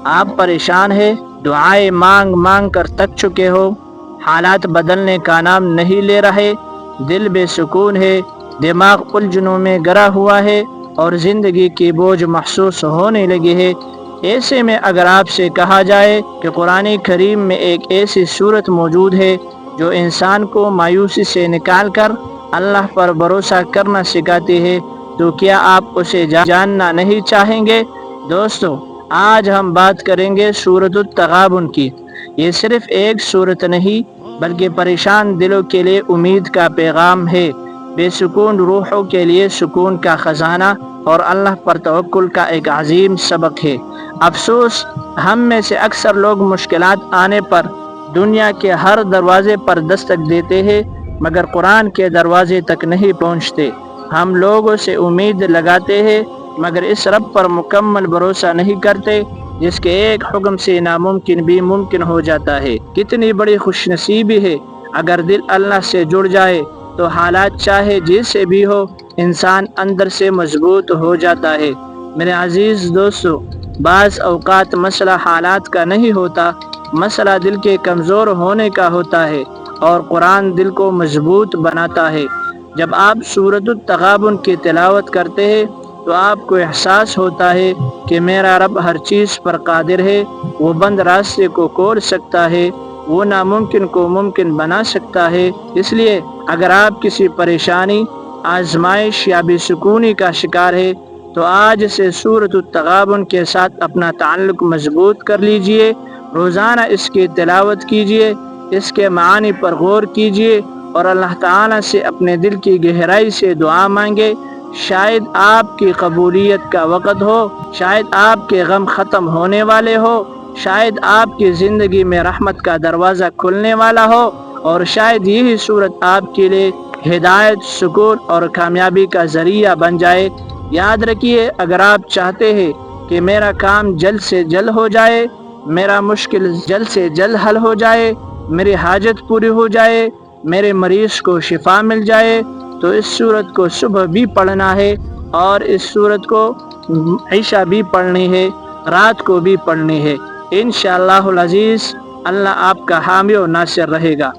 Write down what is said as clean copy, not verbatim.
آپ پریشان ہیں، دعائیں مانگ مانگ کر تک چکے ہو، حالات بدلنے کا نام نہیں لے رہے، دل بے سکون ہے، دماغ الجھنوں میں گرا ہوا ہے اور زندگی کی بوجھ محسوس ہونے لگی ہے۔ ایسے میں اگر آپ سے کہا جائے کہ قرآن کریم میں ایک ایسی صورت موجود ہے جو انسان کو مایوسی سے نکال کر اللہ پر بھروسہ کرنا سکھاتی ہے، تو کیا آپ اسے جاننا نہیں چاہیں گے؟ دوستو، آج ہم بات کریں گے سورۃ التغابن کی۔ یہ صرف ایک سورت نہیں بلکہ پریشان دلوں کے لیے امید کا پیغام ہے، بے سکون روحوں کے لیے سکون کا خزانہ اور اللہ پر توکل کا ایک عظیم سبق ہے۔ افسوس، ہم میں سے اکثر لوگ مشکلات آنے پر دنیا کے ہر دروازے پر دستک دیتے ہیں مگر قرآن کے دروازے تک نہیں پہنچتے۔ ہم لوگوں سے امید لگاتے ہیں مگر اس رب پر مکمل بھروسہ نہیں کرتے جس کے ایک حکم سے ناممکن بھی ممکن ہو جاتا ہے۔ کتنی بڑی خوش نصیبی ہے اگر دل اللہ سے جڑ جائے تو حالات چاہے جیسے بھی ہو، انسان اندر سے مضبوط ہو جاتا ہے۔ میرے عزیز دوستو، بعض اوقات مسئلہ حالات کا نہیں ہوتا، مسئلہ دل کے کمزور ہونے کا ہوتا ہے، اور قرآن دل کو مضبوط بناتا ہے۔ جب آپ سورۃ التغابن کی تلاوت کرتے ہیں تو آپ کو احساس ہوتا ہے کہ میرا رب ہر چیز پر قادر ہے، وہ بند راستے کو کھول سکتا ہے، وہ ناممکن کو ممکن بنا سکتا ہے۔ اس لیے اگر آپ کسی پریشانی، آزمائش یا بے سکونی کا شکار ہے تو آج سے سورۃ التغابن کے ساتھ اپنا تعلق مضبوط کر لیجئے۔ روزانہ اس کی تلاوت کیجئے، اس کے معانی پر غور کیجئے اور اللہ تعالیٰ سے اپنے دل کی گہرائی سے دعا مانگے۔ شاید آپ کی قبولیت کا وقت ہو، شاید آپ کے غم ختم ہونے والے ہو، شاید آپ کی زندگی میں رحمت کا دروازہ کھلنے والا ہو، اور شاید یہی صورت آپ کے لیے ہدایت، سکون اور کامیابی کا ذریعہ بن جائے۔ یاد رکھیے، اگر آپ چاہتے ہیں کہ میرا کام جلد سے جلد ہو جائے، میرا مشکل جلد سے جلد حل ہو جائے، میری حاجت پوری ہو جائے، میرے مریض کو شفا مل جائے، تو اس سورت کو صبح بھی پڑھنا ہے اور اس سورت کو عشاء بھی پڑھنی ہے، رات کو بھی پڑھنی ہے۔ انشاءاللہ العزیز اللہ آپ کا حامی و ناصر رہے گا۔